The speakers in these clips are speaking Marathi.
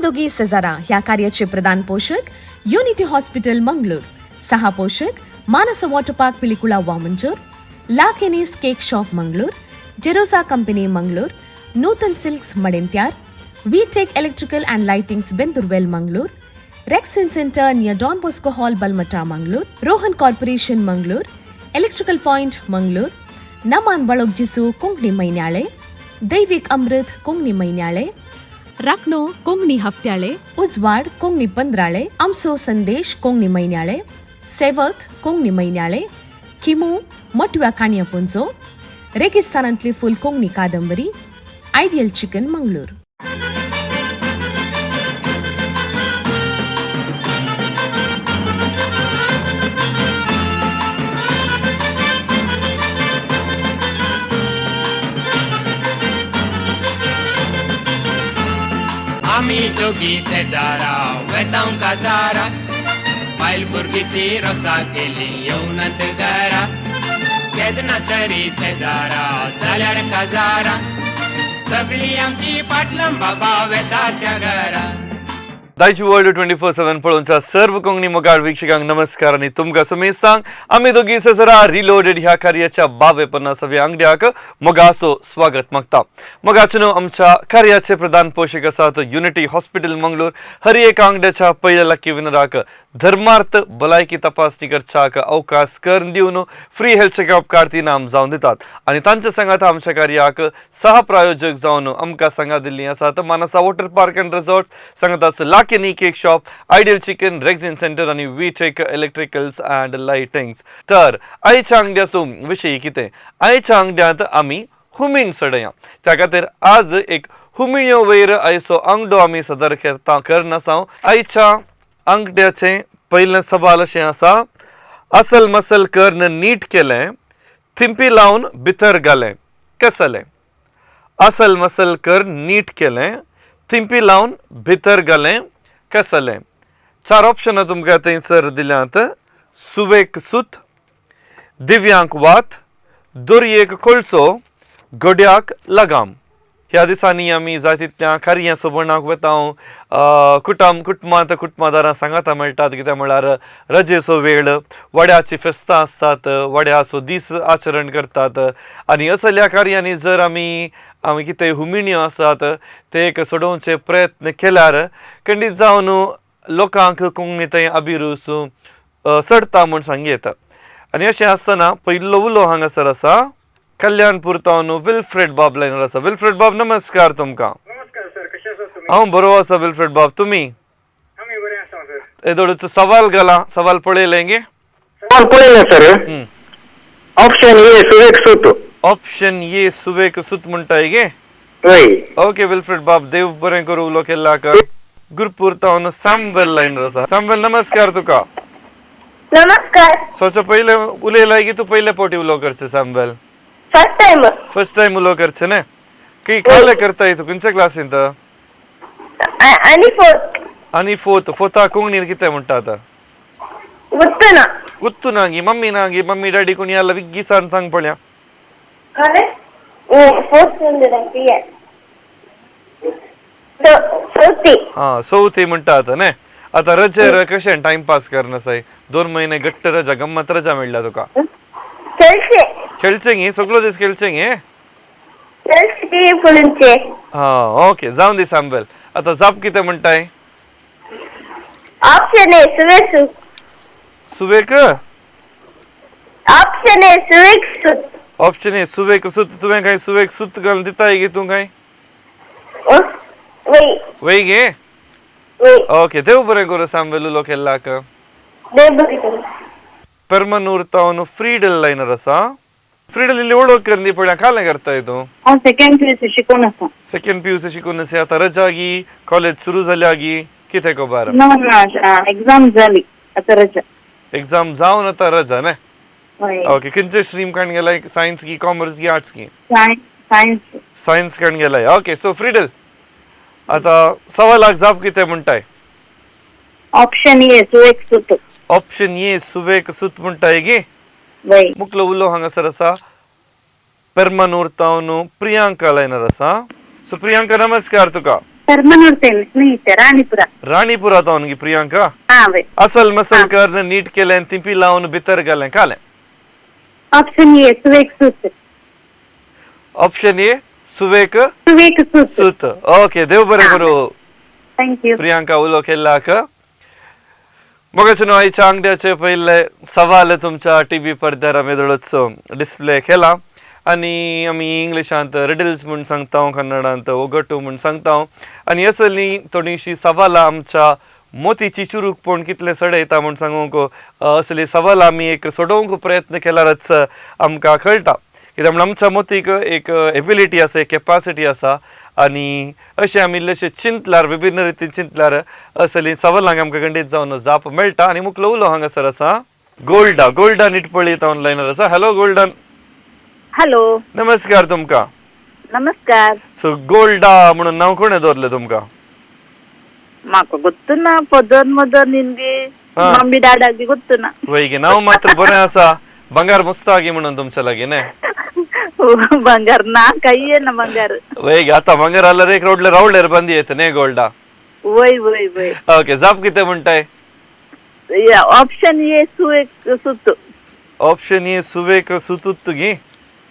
दोघी सजारा ह्या कार्याचे प्रधान पोषक युनिटी हॉस्पिटल मंगळूर, सहा पोषक मानस water park Pilikula Vamanjoor, La Kenny's cake shop Mangalore, Jerosa company Mangalore, Nutan silks Madanthyar, V tech electrical and lightings Bendurwell Mangalore, rexine centre near Don Bosco hall Balmatta Mangalore, Rohan corporation Mangalore, electrical point Mangalore, नमान बळोगजिसू कोंकणी मैन्याळे, दैविक अमृत कोंकणी मैन्याळे, राखणो कोंकणी हफ्त्याळे, उजवाड कोंकणी पंधराळे, आमसो संदेश कोंकणी मैन्याळे, सेवक कोंकणी मैन्याळे, किमू मटव्या काणया पुंजो, रेगिस्तानांतली फुल कोंकणी कादंबरी, आयडियल चिकन मंगळूर. आम्ही दोघी शेजारा वेतांव काजारा, बायल भुरगी ती रोसा केली येवनात घरा, केदना तरी शेजारा जाल्यार काजारा, सगळी आमची पाटलम बाबा वेता त्या घरा. दायची वर्ल्ड 24/7 पळोवच्या सर्व कोंकणी मोगाळ वीक्षकांक नमस्कार आणि तुमकां समेस्तांक आमी दोगी सजरा रिलोडेड ह्या कार्याच्या 52व्या अंगड्याक मोगाचो स्वागत मागता. मोगाचनो आमच्या कार्याचे प्रधान पोषक आसात युनिटी हॉस्पिटल मंगळूर. हर एक अंगड्याच्या पहिल्या लकी विनराक धर्मार्थ भलायकी तपासणी करच्याक अवकाश करून दिवन फ्री हेल्थ चेकअप कार्ड इनाम जावन दितात आणि तांच्या संगात आमच्या कार्याक सह प्रायोजक जावन आमकां सांगा दिल्ली आसात Manasa water park and resort, सांगात आसा La Kenny cake shop, ideal chicken, rexine centre आणि V tech electricals and lightings. तर आयच्या अंगड्याचो विशय कितें? आयच्या अंगड्यांत आमी हुमीण सडया. त्या खातीर आज एक हुमिण्यो वयर आयचो अंगडो आमी सदर करन आसा. आयच्या अंगड्याचे पयलें सवाल अशें आसा, असल मसल कर्ण नीट केलें, थिंपी लावन भितर घालें, कसलें? असल मसल कर्ण नीट केलें, थिंपी लावन भितर घालें, कसलें? 4 ऑप्शनां तुमकां थंयसर दिल्यांत. सुवेक सूत, दिव्यांक वात, दोरयेक कोळसो, गोड्याक लगाम. ह्या दिसांनी आमी जाय तितल्या कार्यां सोबणाक वता. कुटुंबादारां सांगाता मेळटात, कित्याक म्हळ्यार रजेचो वेळ, वड्याची फेस्तां आसतात, वड्याचो दीस आचरण करतात आनी असल्या कार्यांनी जर आमी कितें हुमिण्यो आसात ते एक सोडोवचे प्रयत्न केल्यार खंडीत जावन लोकांक कोंकणीतय अभिरूच सडटा म्हूण सांगी येता. आनी अशें आसतना पयलो उलो हांगासर आसा कल्याणपूर तावन विल्फ्रेड बाब लायनर आसा. विल्फ्रेड बाब नमस्कार तुमकां. नमस्कार सर, कशे आसा तुमी? हांव बरो आसा विल्फ्रेड बाब, तुमी? आमी बरे आसा सर. येदोळूचो सवाल घाला. सवाल पळयलें गे? सवाल पळयलें सर. ऑप्शन ए सुवेक सूत. ऑप्शन ए सुवेक सूत म्हणटाय गे? वय. ओके विल्फ्रेड बाब, देव बरें करूं उलो केल्ल्याक. गुरपूर तावन सॅम्वेल लायनर आसा. सॅम्वेल नमस्कार तुका. नमस्कार. सोच्या पयले उलयलाय की तू पयले पोटी उलो करचे सॅम्वेल? फर्स्ट टाइम उलो करचे न्ही? की काले करताय तू? खंयच्या क्लासींत? आनी फोर्था कोंकणीन कितें म्हणटा आतां? उत्तू नांगी, मम्मी नांगी, मम्मी डॅडी कोणी आला विग्गी सांग पळया. चौथी म्हणटा आतां न्ही? आता रजेर कशें टाइमपास करना साय? 2 महिने घट्ट रजा, गम्मत रजा मेळ्ळ्या तुका? खेळचें गे, सगळो दीस खेळचें गे? हा ओके, जावन दी सॅम्वेल. आता जाप कितें म्हणटाय? ऑप्शन ए सुवेक सूत. सुवेक? ऑप्शन ए सुवेक सूत. ऑप्शन ए सुवेक सूत. तुवें काय सुवेक सूत घालून दिताय गे तू काय? वय गे? ओके, देव बरें करूं सॅम्वेल उलो केल्ल्याक. परमनूर तावन फ्रीडल लायनर आसा. फ्रीडल इल्ली वळख कर दी पळया, कालें करताय तू? हांव सेकंड पीयूसी शिकून आसा. सेकंड पीयूसी शिकून आसा. आता रजा गी, कॉलेज सुरू जाल्या गी, कितें खबर? ना एग्जाम जाली, आता रजा. एग्जाम जावन आता रजा न्ही? हय. ओके, खंयचे स्ट्रीम काण गेलाय? सायन्स गी, कॉमर्स गी, आर्ट्स गी? सायन्स. सायन्स काण गेलाय. ओके, सो फ्रीडल आता सवालाक जाप कितें म्हणटाय? ऑप्शन ए सुवेक सूत. ऑप्शन ए सुवेक सूत म्हणटाय गे? मुकलो उलो हांगासर आसा परमानूर तावन प्रियांका लायनर आसा. सो प्रियांका नमस्कार तुका. ಸರ್ಮನೂರ್ ಸ್ನೇಹಿತೆ ರಾಣಿಪುರ. राणीपुरा तावन प्रियांका ಹಾ ಬೈ. असल मसल कर नीट केले तिंपी लावून भितर घाले काले ಆಪ್ಷನ್ ಎ ಸುವೇಕ್ ಸುತ್. ऑप्शन ए सुवेक ಸುವೇಕ್ ಸುತ್. सुत ओके देव बरे करू ಥ್ಯಾಂಕ್ ಯು. प्रियांका उलो केल्लाक मग आईच्या अंगड्याचे पहिले सवाल तुमच्या टीव्ही पडद्यार मेदळच डिस्प्ले केला आणि आम्ही इंग्लिशांत रिडल्स म्हणून सांगता कन्नडांत ओगटू म्हणून सांगता आणि असली थोडीशी सवालां आमच्या मोतीची चुरूकपण कितले सडयता म्हणून सांगूंक असली सवाल आम्ही एक सोडवूंक प्रयत्न केल्यारच आमकां कळटा कित्याक म्हणून आमच्या मोतीक एक एबिलिटी आसा एक कॅपासिटी आसा आणि अशें आमी इल्लेशे चिंतल्यार विभिन्न रितीन चिंतल्यार असली सवालांक आमकां खंडीत जावन जाप मेळटा आणि मुख्य उलो हांगासर आसा गोल्डा निटपळीत ऑनलायनर आसा हॅलो गोल्डन हॅलो नमस्कार तुमकां नमस्कार. सो गोल्डा म्हणून नांव कोणें दवरलें तुमकां म्हाका ಗೊತ್ತುನಾ ಪೊದನ್ ಮದನ್ ನಿನ್ಗೆ मम्मी डॅडागी ಗೊತ್ತುನಾ. वैगे नाव मात्र बरें आसा बंगार मुस्तागी म्हणून तुमच्या लागीं न्ही ಬಂಗಾರ ನಾ ಕೈಯೇನ ಬಂಗಾರ. वैगे आता बंगार आल्यार एक रावलेर बंदी येता न्ही गोल्डा वय वय वय. ओके जाप कितें म्हणटाय ऑप्शन ए सुवेक सुत. ऑप्शन ए सुवेक सुतुत गी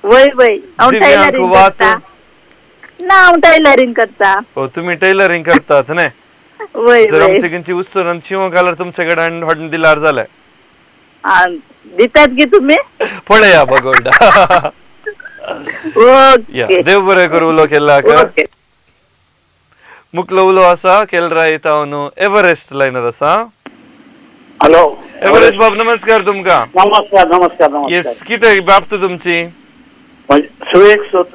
वय वय. हांव दिव्यांक टायलरिंग वात. करता. ना हांव टायलरिंग करता. हो तुम्ही टेलरिंग करतात न्ही वय जर वय. आमचे खंयची उस्तून शिवूंक घाल्यार तुमचे कडेन हाडून दिल्यार जालें आ, दितात की तुम्ही. पळया बा गोल्डा या ओके देव बरें करूं उलो केल्लाक ओके. मुखलो उलो आसा केलरा येता न्हू एव्हरेस्ट लायनर आसा हॅलो एव्हरेस्ट बाब नमस्कार तुमकां नमस्कार नमस्कार येस नमस्कार. कितें व्याप्त तुमची सुवेक सुत.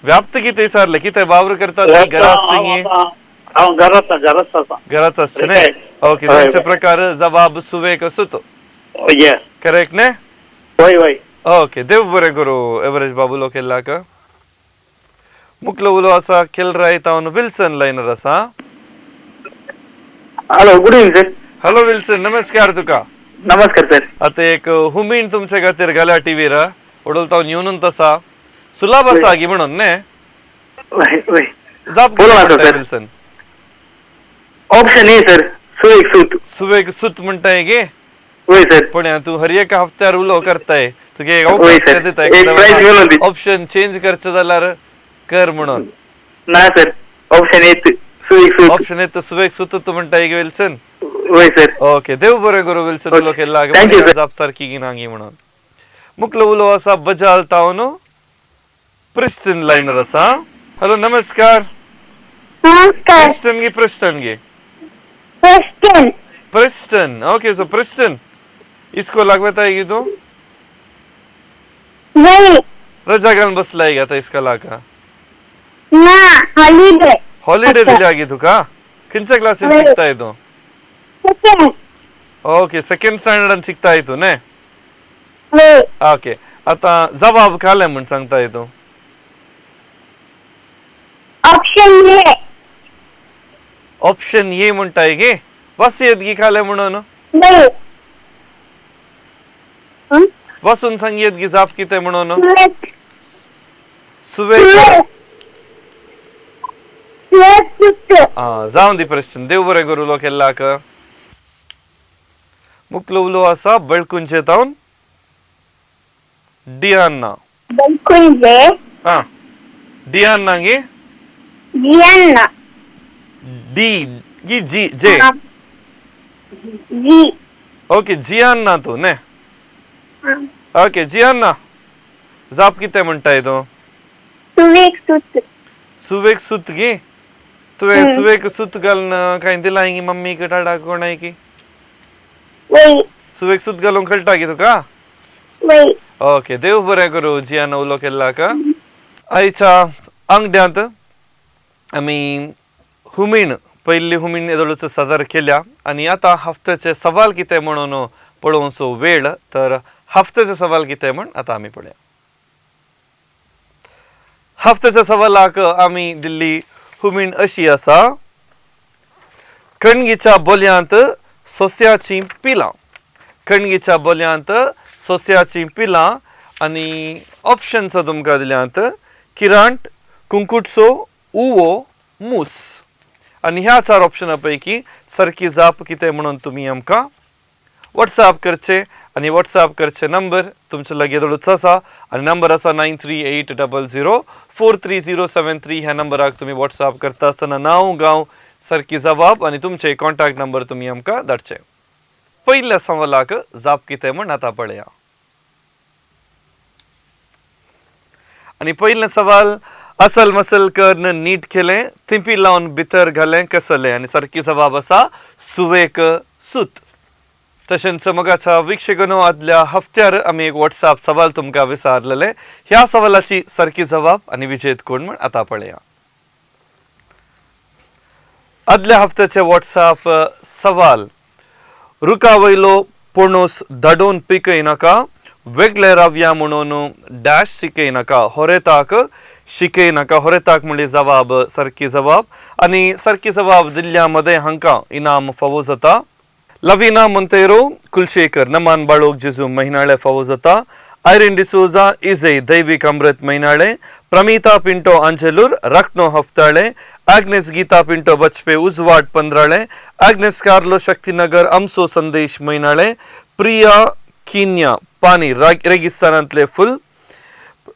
व्याप्त कितें विचारलें कितें वावर करतात घरात सिंगी हांव घरात आसा. घरात असते न्ही ओके हय, तुमचे हय. प्रकार जवाब सुवेक सुतो येस करेक्ट न्ही वय वय. ओके देव बरें करूं एव्हरेस्ट बाब उलो केल्लाक मुखलो उलो आसा केलरा येता विल्सन लायनर आसा hello good evening sir. Hello Wilson नमस्कार तुका नमस्कार सर. आता एक हुमीन तुमच्या खातीर घाल्या टीव्हीर उडोलता येऊनच आसा सुलभ आसा गी म्हणून न्ही वय वय. जाप बोला कितें आता, म्हणटाय sir. Wilson option A sir सुवेक सुत. सुवेक सुत म्हणटाय गे वय सर. पण तू हर एका हफ्त्यार उलो करताय तुगे एक होय, अवकाश सर. दिताय एक prize घेऊन दी. ऑप्शन चेंज करचे जाल्यार कर म्हणून ना सर ऑप्शन ए सुवेक सुत. ऑप्शन येत सुवेक सुत तू म्हणटाय गे विल्सन वय सर. ओके देव बरें करूं विल्सन Okay. उलो केल्ला Thank you, sir. जाप सारकी गिनांगी म्हणून मुखलो उलो आसा बजाल तावन प्रिस्टन लायनर आसा हॅलो नमस्कार नमस्कार. प्रिस्टन गे क्वेश्चन. प्रिस्टन ओके सो प्रिस्टन इसको लागवता है तू वय. रजा घालून बसलाय आता इसका लागा ना हॉलिडे. हॉलिडे दिल्या गे तुका खंयच्या क्लासीन वय. शिकताय तू सेकंड. ओके सेकंड स्टँडर्डान शिकताय तू न्ही वय. ओके आता जबाब काले म्हण सांगताय तू ऑप्शन ए. ऑप्शन ए म्हणताय गे बस येत गी खाले म्हणून वय. बसून सांगित गी जाप कितें म्हणून सुवेक. सुवेक सुवेक. सुवेक सुत. जावन दी प्रश्न देव बरें करूं उलो केल्लाक मुखलो उलो आसा बळकुंचे तावन डियान्ना बलकुंजे. हा डियान्ना गे जियांना. डी गी जी जे जी. ओके जियान्ना तू ने ओके जियान्ना जाप कितें म्हणटाय तू सुवेक सुत. सुवेक सुत गे तुवें सुवेक सुत घालून काय दिला गी मम्मी की टाटा कोणाय की वय. सुवेक सुत घालून कळटा गी तुका वय. ओके देव बरें करूं जियान उलो केल्लाक आयच्या अंगड्यांत आमी हुमीण पयली हुमीण येदोळूच सादर केल्या आणि आता हफ्त्याचे सवाल कितें म्हणून पळोवचो वेळ तर हफ्त्याचे सवाल कितें म्हण आता आमी पळया हफ्त्याच्या सवालाक आमी दिल्ली हुमीण अशी आसा कणगीच्या बोलयांत सोस्याची पिलां कणगीच्या बोलयांत सोस्याची पिलां आणि ऑप्शन्स तुमकां दिल्यांत किरांट कुंकुटसो उवो मूस आणि ह्या 4 ऑप्शनापैकी सारकी जाप कितें म्हणून तुम्ही आमकां व्हॉट्सॲप करचे आणि व्हॉट्सॲप करचे नंबर तुमचे लगे येदोळूच आसा आणि नंबर आसा 9380043073 ह्या नंबराक तुम्ही व्हॉट्सॲप करता आसतना नाव गांव सारकी जबाब आणि तुमचे कॉन्टॅक्ट नंबर तुम्ही आमकां धाडचे. पहिल्या सवालाक जाप कितें म्हण आतां पळया. आणि पहिले सवाल असल मसल कर्ण नीट केले थिंपी लावून भितर घाले कसले आणि सारकी जबाब असा सुवेक सूत. तशेंच मगाच्या वीक्षकांनो आदल्या हफ्त्यार आम्ही एक व्हॉट्सॲप सवाल तुमकां विचारलेले. ह्या सवालाची सारकी जबाब आणि विजेत कोण म्हण आता पळया. आदल्या हफ्त्याचे व्हॉट्सॲप सवाल रुका वयलो पणूस धाडून पिकय नाका वेगळे रावया म्हणून डॅश शिकय नाका होरेताक शिकय नाका होरेताक म्हणजे जबाब सारकी जबाब आणि सारकी जबाब दिल्ल्या मध्ये हांकां इनाम फावो जाता. लविना मोंतेरो कुलशेखर नमान बाळोक जेजू महिनाळे फावो जाता. आयरिन डिसोजा इजे दैविक अमृत महिनाळे प्रमिता पिंटो आंजेलूर रक्नो हफ्ताळे आग्नेस गीता पिंटो बचपे उजवाड पंधराळे आग्नेस कार्लो शक्तीनगर अमसो संदेश महिनाळे प्रिया किन्या पानी रेगिस्तानांतले फुल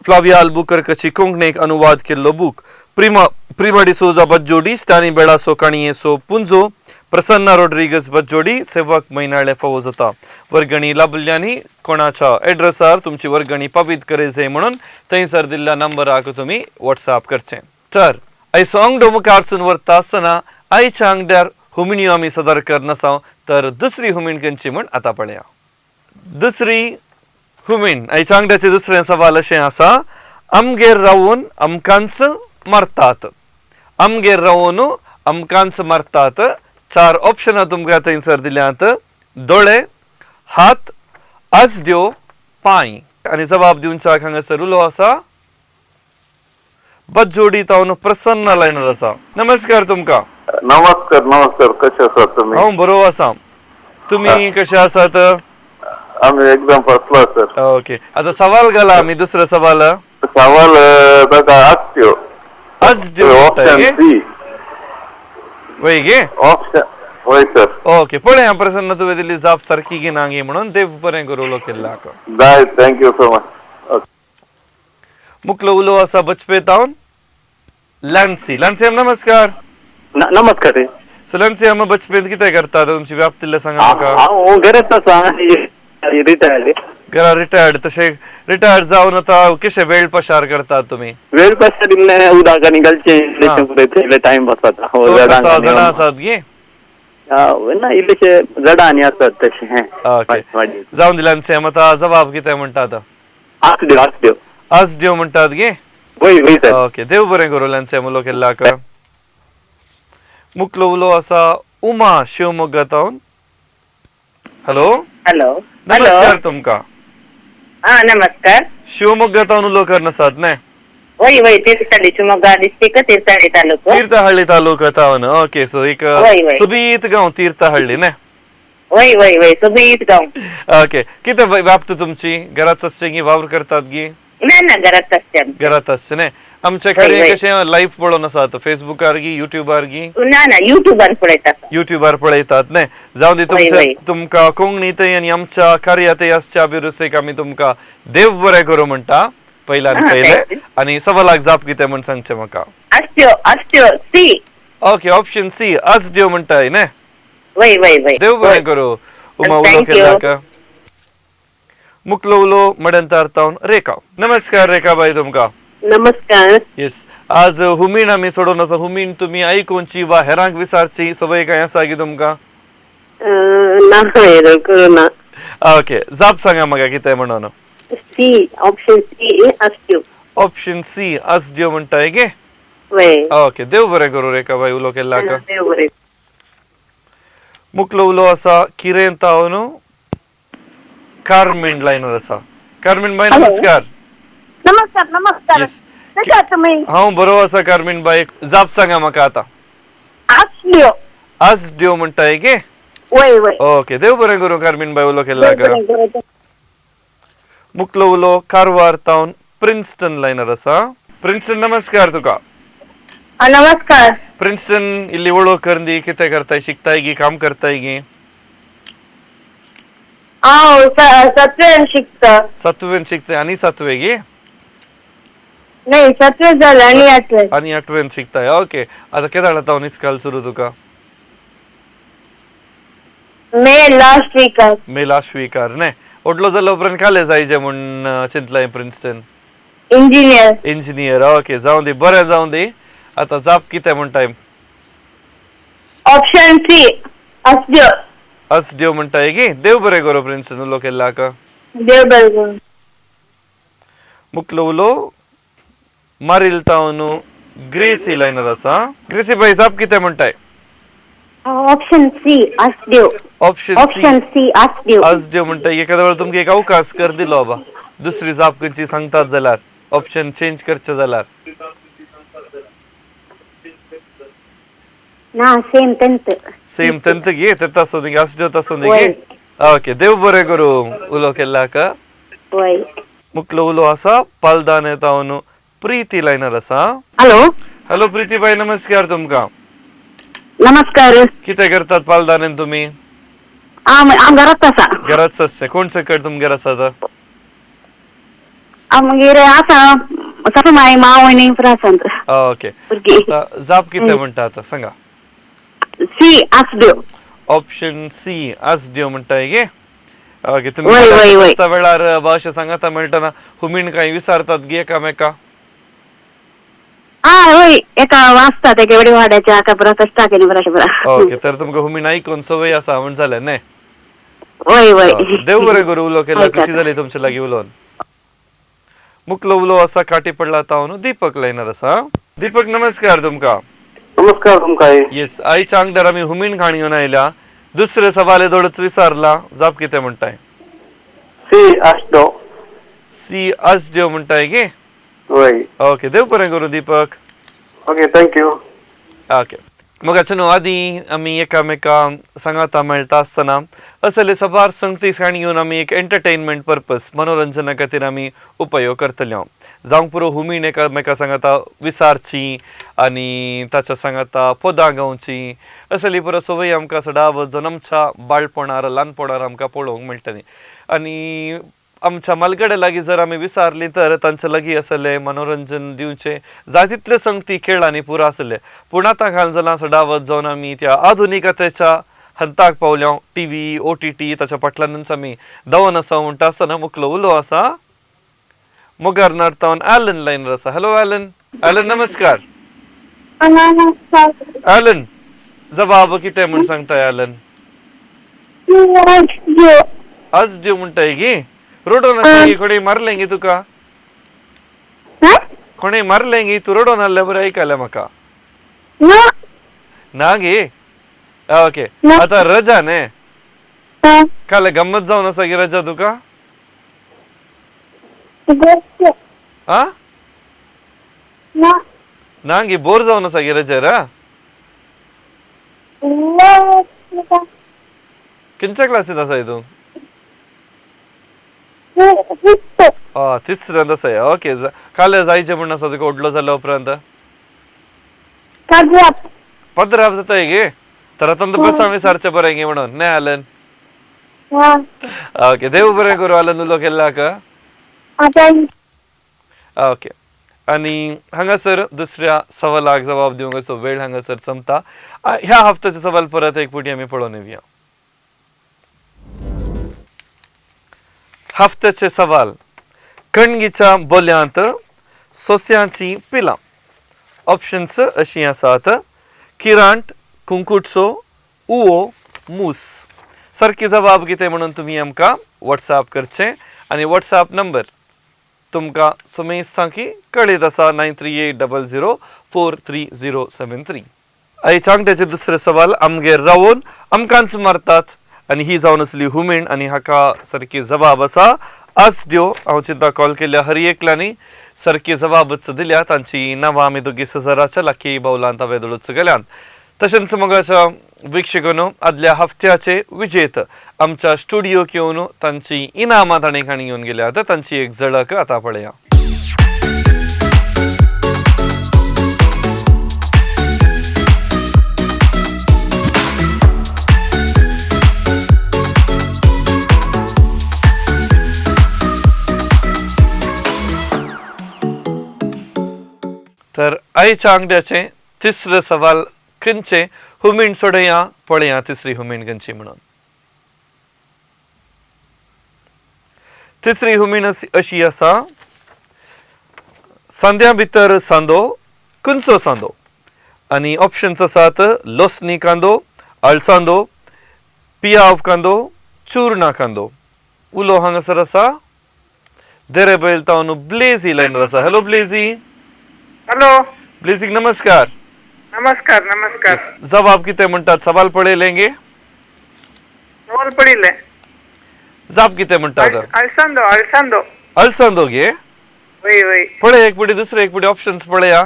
फ्लाविया अल्बुकर्कची कोंकणीक अनुवाद केल्लो बूक प्रिमा डिसोजा बज्जोडी स्टॅनी बेळासो काणयेसो पुंजो प्रसन्ना रोड्रिगस बज्जोडी सेवक महिनाळे फावो जाता. वर्गणी लाभल्यांनी कोणाच्या एड्रेसार तुमची वर्गणी पावीत करेजे म्हणून थंयसर दिल्ल्या नंबराक तुम्ही व्हॉट्सॲप करचे. तर आयचो अंगडो मुखारसून व्हरता आसतना आयच्या अंगड्यार हुमिण्यो आमी सदर करनासाव तर दुसरी हुमीण खंयची म्हण आतां पळया. दुसरी हुमीण आयच्या अंगड्याचे दुसरें सवाल अशें आसा आमगेर रावून आमकांच मारतात. आमगेर रावून आमकांच मारतात. 4 ऑप्शनां तुमकां थंयसर दिल्यात दोळे हात आजड्यो पांय आणि जबाब दिवच्याक हांगासर उलो आसा बज्जोडी तावन प्रसन्न लायनर आसा. नमस्कार तुमकां. नमस्कार नमस्कार कसे आसात तुम्ही? हांव बरो आसा. तुम्ही कशे आसात? आम्ही एकदम फर्स्ट क्लास सर. ओके आता सवाल घाला आमी दुसरो सवाल सवाल दादा आजड्यो आजड्यो ऑप्शन सी. वय गे ऑप्शन होय सर. ओके पळया प्रसन्न तुवें दिल्ली जाप सारकी गी ना गे म्हणून देव बरें करूं उलो केल्ल्याक. दाय थँक्यू सो मच. मुकलो उलो आसा बचपे तावन लान्सी. लान्सी नमस्कार. नमस्कार. सो लान्सी आमी बचपेंत कितें करतात तुमची व्याप्तिल्ले सांगा म्हाका. हांव घरांत आसा रिटायर्ड. घरा रिटायर्ड तशें रिटायर्ड जावन आतां कशें वेळ पसार करतात तुमी? वेळ पसार इल्लें उदक आनी घालचें टायम पास जाता. 6 जाणां आसात गे? ना इल्लेशे झाडां आनी आसात तशें. ओके जावन दिल्यान लान्सी आतां जबाब कितें म्हणटात? आसड्यो आसड्यो आजड्यो म्हणटात गे? वय वय सर. ओके देव बरें करूं लान्सी उलो केल्ल्याक. मुकलो उलो आसा उमा शिवमोग्गा तावन. हॅलो हॅलो नमस्कार तुमकां. हा नमस्कार. शिवमोग्गा तावन उलो करनासात न्हय? वय वय तीर्थहಳ್ಳಿ शिवमೊಗ್ಗ डिस्ट्रिक्ट तीर्थहಳ್ಳಿ तालुको. तीर्थहಳ್ಳಿ तालुका तावन. ओके सो एक वय, वय. सुबीत गांव तीर्थहಳ್ಳಿ न्हय? वय वय वय सुबीत गाव. ओके कितें व्याप्त तुमची घरात आसचे गी वावर करतात गी? ना ना घरात असते आम्ही. घरात आसचे न्हय? आमचे वय, खरे वय. कशें लाईव्ह पळोवन आसात फेसबुकार गी युट्यूबार गी? ना ना युट्यूबार पळयतात. युट्यूबार पळयतात न्हय? जावन दी वय, वय. तुमकां कोंकणीतय आनी आमच्या कार्यातय आसच्या बिरुसेक आमी तुमकां देव बरें करूं म्हणटा पहिल्यान हा, पयले. thank you. आनी सवालाक जाप कितें म्हण सांगचें म्हाका. अस्त्यो अस्त्यो सी. ओके ऑप्शन सी आजड्यो म्हणटाय न्हय? वय वय वय. देव बरें करूं. उमा उलो Thank you. केल्ल्याक. मुकलो उलो मडंतार तावन रेखा. नमस्कार रेखा बाई तुमकां. नमस्कार. येस आज हुमीण आमी सोडून आसा. हुमीण तुमी आयकुची वा हेरांक विचारची सवय काय आसा गी तुमकां? ना करोना. ओके जाप सांगा म्हाका कितें म्हणून. सी ऑप्शन सी अस्त्यो. ऑप्शन सी आजड्यो म्हणटाय गे? वय. ओके देव बरें करूं रेखा बाई उलो केल्ल्याक. देव बरें. मुकलो उलो आसा किरें तावन कार्मिन लायनर आसा. कार्मिन बाई नमस्कार. नमस्कार नमस्कार. येस कशे आहात तुम्ही? हांव बरो आसा कार्मिन बाई. जाप सांगा म्हाका आतां. अस्त्यो. आजड्यो म्हणटाय गे? वय वय. ओके देव बरें करूं कार्मिन बाई उलो केल्ल्याक. मुकलो उलो कारवार तावन प्रिन्स्टन लायनर आसा. प्रिन्स्टन नमस्कार तुका. नमस्कार प्रिन्स्टन ಇಲ್ಲಿ ಓಳೋ ಕರ್ಂದಿ ಕಿತೆ करताय शिकताय गी काम करताय गी हांव सत्वेन शिकता सातवेन शिकताय आणि सातवे गी नाही सत्वे झालं आणि आठवे आणि आठवेन शिकताय ओके आता केदाळ तावन इस्काल सुरू तुका मे लास्ट वीक मे लास्ट वीकार ने ओडलो जालो उपरांत काले जायचे म्हण चिंतलाय प्रिन्स्टन इंजिनियर ओके जाऊन दे बरें जाऊन दे आता जाप कितें म्हणटाय ऑप्शन सी असद्यो अस देव म्हणटाय गी देव बरें करो प्रिन्स्टन उलो केल्ला का देव बरें मुक्लो उलो मारिल तावनु ग्रेसी लायनर आसा ग्रेसी बाई जाप कितें म्हणटाय ऑप्शन सी असद्यो ऑप्शन सी असद्यो आज देव म्हणटाय एखाद्या वेळा तुमका एक अवकाश कर दिलो बाबा दुसरी जाप खंयची सांगतात जाल्यार ऑप्शन चेंज करचे जाल्यार ना सेम तंत गे ते तसो दी असद्यो तसो दी गे ओके देव बरें करू उलो केल्ला का होय मुक्लो उलो आसा पालदाने तावनु प्रीती लायनर आसा हॅलो प्रीती बाई नमस्कार तुमका नमस्कार कितें करतात पालदानेन तुमी आम घरात आसा घरात सस्ते कोण सकट तुमगेर आसा आता आमगेर आसा सगळे माय माव आनी प्रसंत ओके जाप कितें म्हणटा आता सांगा सी असद्यो ऑप्शन सी आज देव म्हणटाय गे ओके वय, वय, वय. तुम्ही वेळार भाषा सांगता मेळटना हुमीन काही विचारतात गे एकामेका होय एका वाचता ते केवढे वाड्याच्या का प्रकष्टा केली बरा ओके तर तुमका हुमीन ऐकून सवय आसा म्हण जालें न्ही होय होय देव बरें करू उलो केला कशी जाली तुमचे लागीं उलोवन मुकलो उलो आसा काटी पडला तावन दीपक लायनर आसा दीपक नमस्कार तुमका नमस्कार तुमका येस आईच्या अंगडार आमी हुमीन खाण घेवन आयल्या दुसरे सवाले दोडच विचारला जाप कितें म्हणटाय सी असतो सी आज देव म्हणटाय गे होय ओके देव बरें करू दीपक ओके थँक्यू ओके मग न्हू आदी आमी एकामेका सांगाता मेळटा आसतना असले सबार संगती खाणी घेवन आमी एक एंटरटेनमेंट पर्पज मनोरंजना खातीर आमी उपयोग करतले जावंक पुरो हुमीन एकामेका सांगाता विचारची आनी ताच्या सांगाता पदां गावची असली पुरो सवय आमकां सडा वचून आमच्या बाळपणार ल्हानपणार आमकां पळोवंक मेळटली आनी आमच्या मालगडे लागीं जर आमी विचारली तर तांचे लागीं आसले मनोरंजन दिवचे जाय तितले संगती खेळ आनी पुरो आसले पूण आतां काल जालां सडावत जावन आमी त्या आधुनिकतेच्या हंताक पावल्या टीव्ही OTT ताच्या फाटल्यानूच आमी धांवन आसा म्हणटा आसतना मुकलो उलो आसा मोगार नार्तावन ॲलन लायनर आसा हॅलो ॲलन नमस्कार ॲलन जबाब कितें म्हण सांगताय ॲलन आज देव म्हणटाय गे रोडोन कोणी मारले गे तुका कोणी मारले गे तू रोडोन आसल्या बरें ऐकल्या म्हाका ना गे ओके आता रजा ने काल गम्मत जावन आसा गे रजा तुका आ ना गे बोर जावन आसा गे रजा रा खंयच्या क्लासीत आसाय तू तिसऱ्यांत आसाय ओके काल जायचे म्हण आसा तुका ओडलो जाल्या उपरांत पदराप जाताय गे तर आता बसा विचारचे बरें गे म्हणून न्ही आलन ओके देव बरें करू आलन उलो केल्ला का ओके आनी हांगासर दुसऱ्या सवालाक जबाब दिवंक वेळ हांगासर संपता ह्या हफ्त्याचे सवाल परत एक फावटी आमी पळोवन येवया हफ्त्याचे सवाल कणगीच्या बोल्यांत सोस्यांची पिलां ऑप्शन्स अशी आसात किरांट कुंकुटसो उओ मूस सारकी जबाब कितें म्हणून तुमी आमकां व्हॉट्सॲप करचें आनी व्हॉट्सॲप नंबर तुमकां सुमेश सांकी कळीत आसा 9380043073 आयच्या अंकट्याचे दुसरे सवाल आमगेर रावून आमकांच मारतात आनी ही जावन असली हुमीण आनी हाका सारकी जबाब आसा आज दियो हांव चिंता कॉल केल्या हर एकल्यानी सारकी जबाबच दिल्या तांची नांवां आमी दोगी सजराच्या लाकी बावलांत हांवें दळूच गेल्यान तशेंच मोगाच्या वीक्षकांनो आदल्या हफ्त्याचे विजेत आमच्या स्टुडियोक येवन तांची इनामां ताणें खाणी घेवन गेल्यात तांची एक झळक आतां पळया आयच्या अंगड्याचे तिसरे सवाल खंयचे हुमीण सोडया पळया तिसरी हुमीण खंयची म्हणून. तिसरी हुमीण अशी आसा सांद्या भितर सांदो कुंचो सांदो आणि ऑप्शन्स आसात लोसनी कांदो अळसांदो पियाव कांदो चूर्णा कांदो. उलो हांगासर आसा देरे बैल तावन ब्लेझी लायनर आसा. हॅलो ब्लेझी. हॅलो ब्लेझीक नमस्कार. नमस्कार नमस्कार. जवाब कितें म्हणटात सवाल पळयलेंगे. सवाल पडिल्ले. जाप कितें म्हणटात. अळसांदो अळसांदो. अळसांदो गे. वय वय. पळय एक पिडी दुसरे एक पिडी ऑप्शन्स पळया.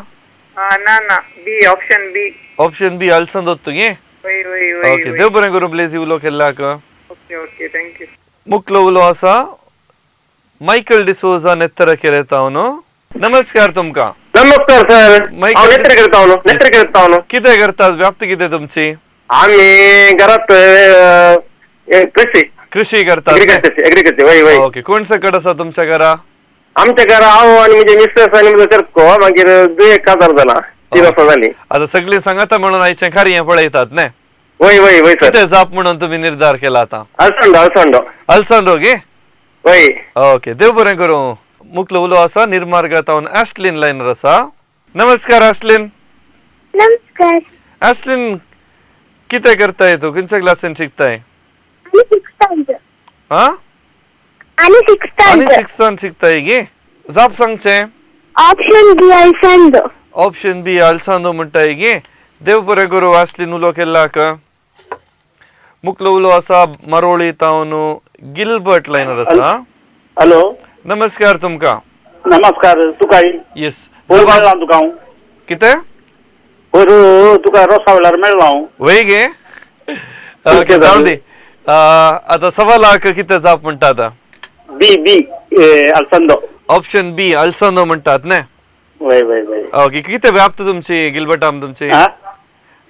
ना ना बी ऑप्शन बी. ऑप्शन बी अळसांदो तुगे. वय वय वय. ओके देव बरें करूं ब्लेझी उलो केल्ल्याक. Okay okay thank you. मुक्लो उलो आसा मायकल डिसोजा नेत्र केरे तावन. नमस्कार तुमकां. नमस्कार सर. मायकल नेत्र करता कितें करतात व्याप्ती कितें तुमची. आम्ही घरात कृषी कृषी करतात. ऍग्रिकल्चर वय वय. ओके कोण सकट आसा तुमच्या घरा. आमच्या घरा हांव आनी म्हजे मिस्टर्स आनी म्हजो चेडको मागीर 2,000 जालां 3 वर्सां जालीं. आता सगळी सांगाता म्हणून आयचें खारये पळयतात न्ही. वय वय वय सर. कितें जाप म्हणून तुम्ही निर्धार केला आता. अळसांदो अळसांदो. अल्सांद्रो गे. वय. ओके देव बरें करूं. मुक्लो उलो आसा निर्मार्गातावन ऍस्टलिन लायनर आसा. नमस्कार ऍस्टलिन. नमस्कार. ऍस्टलिन कितें करताय तू खंयच्या क्लासीन शिकताय. हा आणि आणि सिक्स्थान शिकताय गे. जाप सांगचे. ऑप्शन बी अळसांदो. ऑप्शन बी अल्सांदो म्हणटाय गे. देव बरें करूं ऍस्टलिन उलो केल्ल्याक. मुक्लो उलो आसा मरोळी तावन गिल्बर्ट लायनर आसा. हॅलो नमस्कार तुमकां. नमस्कार. तुका येस मेळ्ळा तुका हांव. कितें तुका रसावल्यार मेळ्ळा हांव. वय गे. ओके जाऊ दे. आता सवालाक कितें जाप म्हणटात. बी बी अळसांदो. ऑप्शन बी अल्सांदो म्हणटात न्ही. वय वय वय. ओके कितें व्याप्त तुमची गिल्बर्टाम तुमची. हा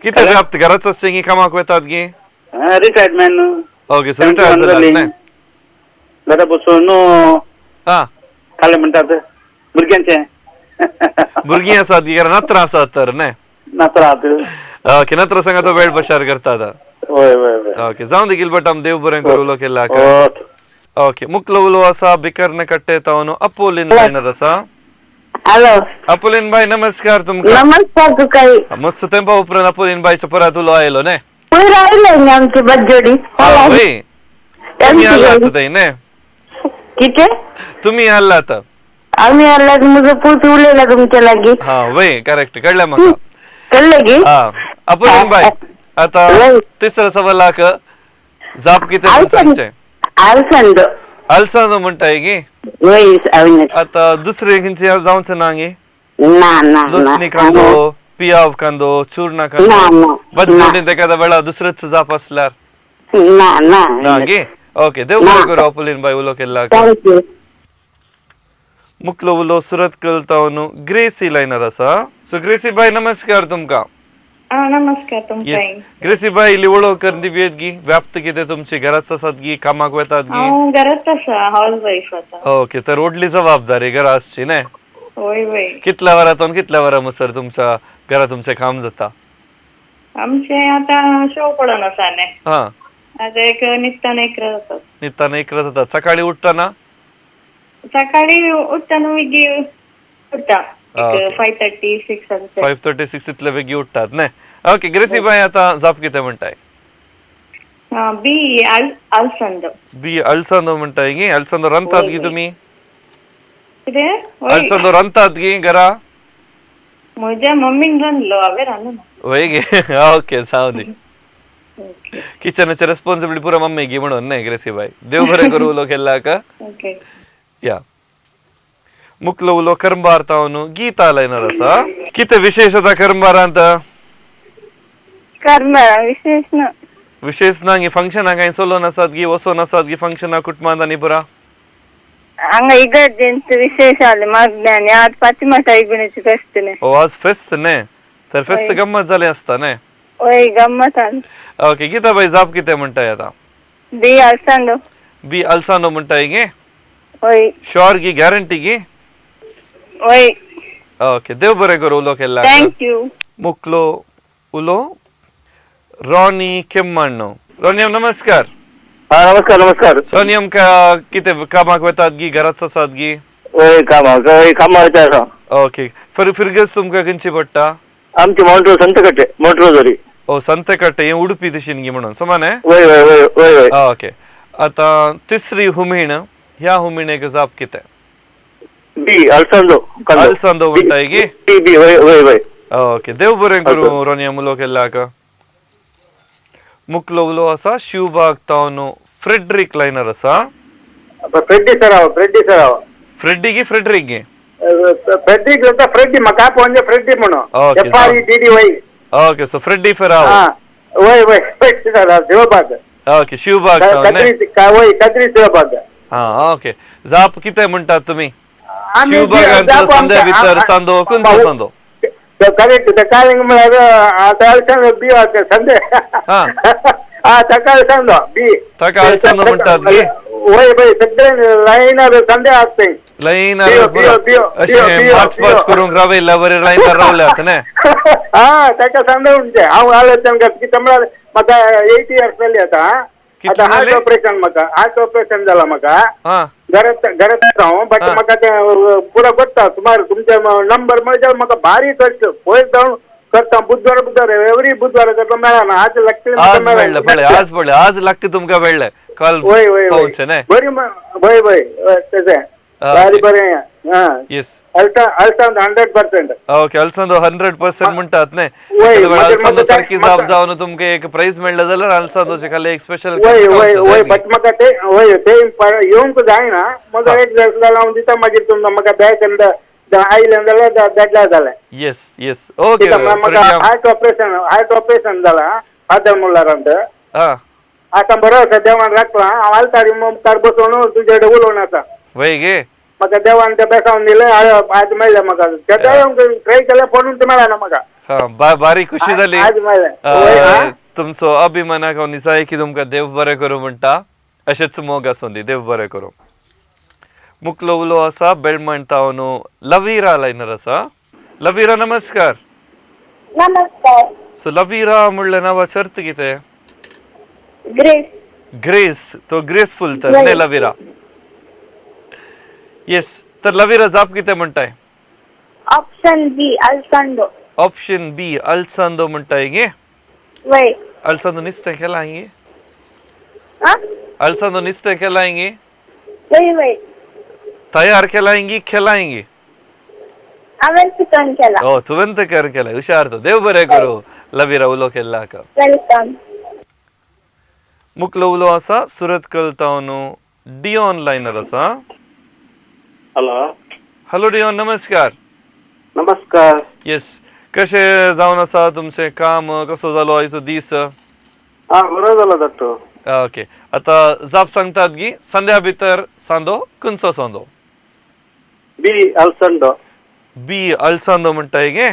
कितें व्याप्त घराच आसचे गी कामाक वतात गे. रिटायरमेंट. ओके सो रिटायर जाल्यात न्ही. घरा बसून हा काय म्हणतात भुरग्यांचे भुरगीं आसात गी घरा नत्र आसात तर न्ही. नात्रात. ओके नत्र सांगा तो वेळ बशार करतात. वय वय वय. ओके जाऊ दे गिल्बर्टाम देव बरें करूं उलो केल्ल्याक. ओके मुक्लो उलो आसा बिकरने कट्टे तावन अपोलिन लायनर आसा. हॅलो. अपोलिन बाई नमस्कार तुमकां. नमस्कार तुकाई. मस्त तेंपा उपरांत अपोलिन बाईचो परत उलो आयलो न्ही. पुढे राहिलंय ना आमची बज्जोडी. वय तुम्ही आलात थंय न्ही. किती तुम्ही आलात. आम्ही आला म्हजो पूत उलयला तुमच्या लागीं. हा वय करेक्ट कळलं म्हाका. कळलं की. हा अपोलिन बाई आता तिसऱ्या सवालाक जाप कितें म्हणून सांगचें. अळसांदो. अल्सांदो म्हणटाय गे. वय अविनाश. आता दुसरे खंयची जावचें ना गे. ना ना लोसनी कांदो पियाव कांदो चूर्णा ना कांदो ना बज्जोडीन एखाद्या वेळा दुसरेच जाप असल्यार ना ना ना गे. ओके देव बरें करूं अपोलिन बाई उलो केल्ल्याक. थँक्यू. मुक्लो उलो सुरत कलतावन ग्रेसी लायनर आसा. सो ग्रेसी बाई नमस्कार तुमकां. नमस्कार येस ग्रेसी बाई इल्ली वळख कर दिव्येत गी. व्याप्त कितें तुमची घराच आसात गी कामाक वतात गी. घरात आसा हाऊस वाईफ आता. ओके तर व्हडली जबाबदारी घरा आसची न्ही. वय वय. कितल्या वरांतून कितल्या वरां मसर तुमच्या घरा तुमचें काम जाता. आमचे आता शो पडून आसा न्ही. हा आता एक निघताना एक जातात. नितान एकरा जातात. सकाळी उठताना सकाळी उठताना विगी उठता. Okay. 5:30 6 असते. 5:36 इतले बेगी उठतात न्ही. ओके ग्रेसी बाई आता जाप कितें म्हणटाय. बी अळसांदो. बी अळसांदो म्हणटाय गी. अळसांदो रांदतात गी तुमी. कितें. अळसांदो रांदतात गी घरा. म्हज्या मम्मीन रांदलो हांवें रांदूना. वय गे. ओके जाऊ दे. किचनाचे रेस्पॉन्सिबिलिटी पुरा मम्मी गी म्हणून न्ही ग्रेसी बाई. देव बरें करूं उलो केल्ल्याक. ओके. या मुक्लो उलो करंबार तावन गीता लायनर आसा. कितें विशेष आतां करंबारांत. करंबार विशेष ना. विशेष ना गी फंक्शनां कांय सोलोन आसात गी वसोन आसात गी फंक्शनां कुटुंबांत आनी पुरा. हांगा इगर्जेंत विशेष आले मागण्या आज पाचिमाटा इगुणेची फेस्त न्ही. ओ आज फेस्त न्ही. तर फेस्त गंमत जाली आसता न्ही. वय गंमत आली. ओके गीता बाई जाप कितें म्हणटाय आतां. बी अळसांदो. बी अल्सांदो म्हणटाय गे. वय श्योर गी गॅरंटी गी. वय. ओके देव बरें करूं उलो केल्ला थँक्यू. मुकलो उलो रॉनी केम्माण्णो. रॉनी नमस्कार. हा नमस्कार नमस्कार. रॉनी आमका कितें कामाक वेतात गी घराच आसात गी. वय कामाचे आसा. ओके फिरगस तुमकां खंयची पडटा. आमची मोंट्रो संतकट्टे मोंट्रोजरी. ओ संतेकट्टे हे उडपी दिशेन गी म्हणून समान आहे. वय वय वय वय वय. ओके आता तिसरी हुमीण ह्या हुमिणेक जाप कितें. बी अल्सांदो अल्सांदो म्हणटाय गी. बी बी वय वय वय. ओके देव बरें करूं रोनिया मुलो केल्ल्याक. मुकलो उलो आसा शिवबाग तावन फ्रेडरिक लायनर आसा. फ्रेड्डी सराव. फ्रेड्डी गी फ्रेडरिक गी. फ्रेड्डी जाता फ्रेड्डी म्हाका म्हणजे फ्रेड्डी म्हणून. Okay, FREDDY. Okay so Freddy Ferrao. वय वय शिवबाग. ओके शिवबाग तावन वय कद्री शिवबाग. हा ओके जाप कितें म्हणटात तुमी. आमी शिवबागांतलो संद्या भितर सांदो खंयचो सांदो. करेक्ट सकाळी म्हळ्यार आता अल्सांदो बी संडे. हा सकाळी सांदो बी. ताका अल्सांदो म्हणटात गी. वय वय सगळे लायनार संडे आसता. लायनार अशें मार्च पास करूंक रावयल्या बरें लायनार रावल्यात न्ही. ताका सांडो म्हणजे हांव आलो कितें म्हळ्यार म्हाका 80 years जाली आता हार्ट ऑपरेशन जाला म्हाका. हा घरात राव बट म्हाका तें पुरो करता सुमार तुमचे नंबर म्हणजे म्हाका भारी कष्ट पयस जावन करता. बुधवार एवरी बुधवार करता मेळना. आज लागतले आज मेळ्ळें पळय आज पळय आज लागता तुमकां मेळ्ळें कॉल. वय वय पावचे न्ही. बरी वय वय तेजें भारी बरें. येस अल्सांद 100%. ओके अल्सांदो 100% म्हणटात न्ही. वय, अल्सांदो सारकी जाप जावन तुमकां एक प्राइज मेळ्ळें जाल्यार अल्सांदोचे खाली एक स्पेशल. वय वय वय बट म्हाका ते वय ते येवंक जायना. म्हजो एक जाल्यार हांव दिता मागीर तुमकां म्हाका बॅक आयलें जाल्यार देडला जालें. येस येस ओके म्हाका हार्ट ऑपरेशन जाला फादर मुल्लारांत. हा आतां बरो आसा देवान राखला. हांव आलतारी मुखार बसोवन तुजे कडेन उलोवन आसा. वय गे म्हाका देवान ते बेसावन दिलें आज मेळ्ळें म्हाका. ट्राय केल्यार फोन मेळना म्हाका. हा बारी खुशी जाली. आज मेळ्ळें. तुमचो अभिमानाक हांव निसाय की तुमकां देव बरें करूं म्हणटा. अशेंच मोग आसूं दी देव बरें करूं. मुकलो उलो आसा बेळमण तावन लवीरा लायनर आसा. लवीरा नमस्कार. नमस्कार. सो लवीरा म्हणलें नांवाचें अर्थ कितें. ग्रेस. ग्रेस तो ग्रेसफुल तर न्ही लवीरा. येस तर लवीरा जाप कितें म्हणटाय. ऑप्शन बी अल्सांदो. ऑप्शन बी अल्सांदो म्हणटाय गे. वय. अल्सांदो नुस्तें केलां गे. अल्सांदो नुस्तें केलां गे. वय वय तयार केलां गे केलां गे. हांवें चिकन केला. ओ तुवें तयार केलां हुशार तो देव बरें करूं. लवीरा उलो केल्ल्याक. वेलकम. मुकलो उलो आसा सुरत कलतावन डिओन लायनर आसा. हॅलो डिओन नमस्कार. नमस्कार. येस कशें जावन आसा तुमचें काम कसो जालो आयचो दीस. बरो जालो डॉक्टर. ओके आतां जाप सांगतात गी संद्या भितर सांदो खंयचो सांदो. बी अल्सांदो. बी अल्सांदो म्हणटाय गे.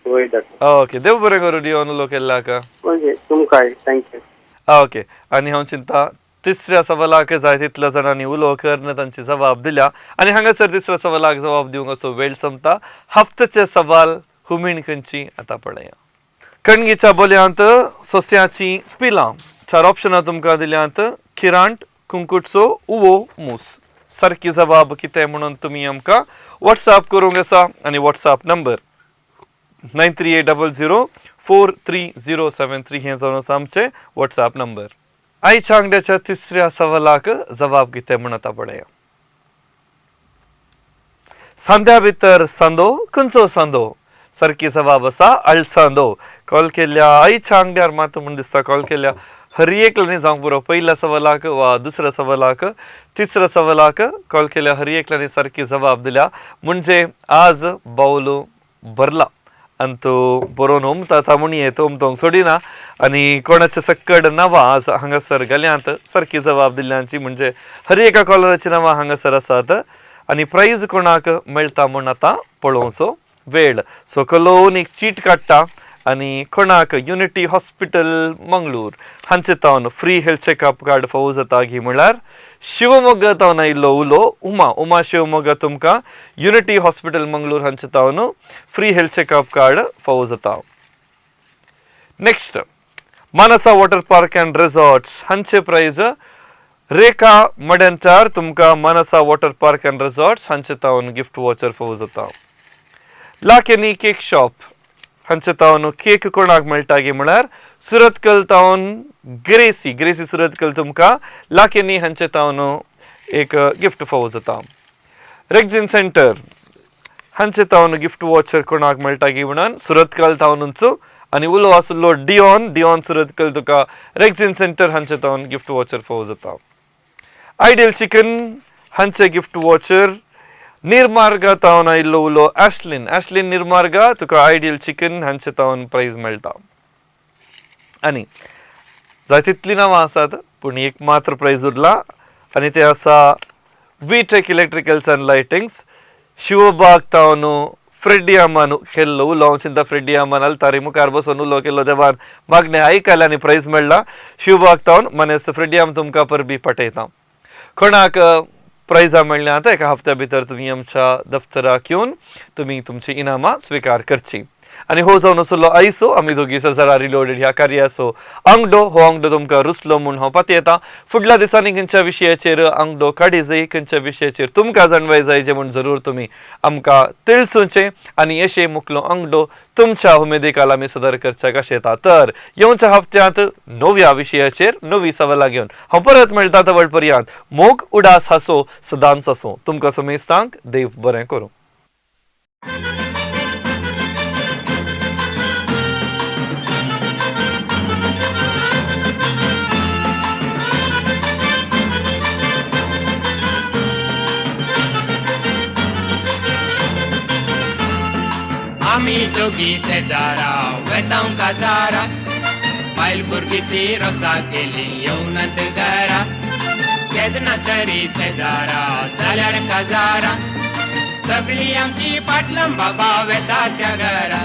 वय डॉक्टर. ओके देव बरें करूं डिओन उलो केल्ल्याक. म्हणजे तुमकांय थँक्यू. ओके आनी हांव चिंता तिसऱ्या सवालाक जाय तितल्या जाणांनी उलो करन तांची जबाब दिल्या आनी हांगासर तिसऱ्या सवालाक जबाब दिवंक असो वेळ संपता. हफ्तेचे सवाल हुमीण खंयची आतां पळया. कणगीच्या बोलयांत सोस्याची पिलां 4 ऑप्शनां तुमकां दिल्यांत. किरांट कुंकुटचो उवो मूस. सारकी जबाब कितें म्हणून तुमी आमकां व्हॉट्सॲप करूंक आसा आनी व्हॉट्सॲप नंबर 9380433073 हे जावन आसा आमचें व्हॉट्सॲप नंबर. आयच्या अंगड्याच्या तिसऱ्या सवालाक जबाब कितें म्हण आतां पळया. सांद्या भितर सांदो खंयचो सांदो. सारकी जबाब आसा अळसांदो. कॉल केल्ल्या आयच्या अंगड्यार मात म्हण दिसता कॉल केल्ल्या हर एकल्यानी जावंक पुरो. पयल्या सवालाक वा दुसऱ्या सवालाक तिसऱ्या सवालाक कॉल केल्या हर एकल्यानी सारकी जबाब दिल्या म्हणजे आज बावलो भरला आनी तो बरोवन ओमता तामुणी येतो ओमतोंक सोडिना आनी कोणाचे सक्कड नांवां आज हांगासर गेल्यांत सारकी जबाब दिल्ल्यांची म्हणजे हर एका कॉलराची नांवां हांगासर आसात आनी प्रायज कोणाक मेळटा म्हूण आतां पळोवचो वेळ. सो कलोवन एक चीट काडटा आनी कोणाक युनिटी हॉस्पिटल मंगळूर हांचे तावन फ्री हेल्थ चेकअप कार्ड फावो जाता घी म्हळ्यार शिवमोग्गा तावन आयिल्लो उलो उमा शिवमोग्गा तुमकां युनिटी हॉस्पिटल मंगळूर हांचे तावन फ्री हेल्थ चेकअप कार्ड फावो जाता. Next Manasa water park and Resorts हांचे प्राइज रेखा मड्यांचार तुमकां Manasa water park and Resorts हांचे तावन गिफ्ट वॉचर फावो जाता. लाकेनी केक शॉप हांचे तावन केक कोणाक मेळटा गे म्हळ्यार सुरतकल तावन ग्रेसी सुरतकल तुमकां लाकेनी हांचे तावन एक गिफ्ट फावो जाता. रेक्झिन सेंटर हांचे तावन गिफ्ट वॉचर कोणाक मेळटा गे म्हणून सुरतकल तावनूच आनी उलो आसलो डिऑन सुरतकल तुका रेक्झिन सेंटर हांचे तावन गिफ्ट वॉचर फावो जाता. आयडियल चिकन हांचे गिफ्ट वॉचर निर्मार्गा तावन आयिल्लो उलो ॲश्लिन निर्मार्गा तुका आयडियल चिकन हांचे तावन प्राइज मेळटा. आनी जायतितलीं नांवां आसात पूण एक मात्र प्राइज उरला आनी ते आसा विटेक इलेक्ट्रिकल्स अँड लायटिंग्स शिवबाग तावन फ्रेडी आमान खेळ्ळो उलो हांव चिंता फ्रेडी आमान आलतारी मुखार बसून उलो केलो देवान मागणें आयकले आनी प्राइज मेळ्ळा. शिवबाग तावन मनेस्त फ्रेडी आम तुमकां परबी पटयता. कोणाक प्राइजां मेळ्ळ्या आतां एका हफ्त्या भितर तुमी आमच्या दफ्तराक येवन तुमी तुमची इनामां स्विकार करची. आनी हो जावन आसलो आयसो आमी दोगी सजरा रिलोडेड ह्या कार्याचो अंगडो. हो अंगडो तुमकां रुचलो म्हूण हांव पातयेता. फुडल्या दिसांनी खंयच्या विशयाचेर अंगडो काडी जाय खंयच्या विशयाचेर तुमकां जाणवाय जाय जे म्हूण जरूर तुमी आमकां तिळसूचें आनी अशें मुखलो अंगडो तुमच्या उमेदीकाल आमी सदर करचे कशें येता. तर येवच्या हफ्त्यांत नव्या विशयाचेर नवी सवालां घेवन हांव परत मेळटा तवळ पर्यंत मोग उडास हांसो सदांच आसूं. तुमकां सुमेस्तांक देव बरें करूं. आमी दोगी शेजारा वेतांव काजारा बायल भुरगीं ती रोसा केली येवनात घरा केदना तरी शेजारा जाल्यार काजारा सगळीं आमची पाटलम बाबा वेता त्या घरा.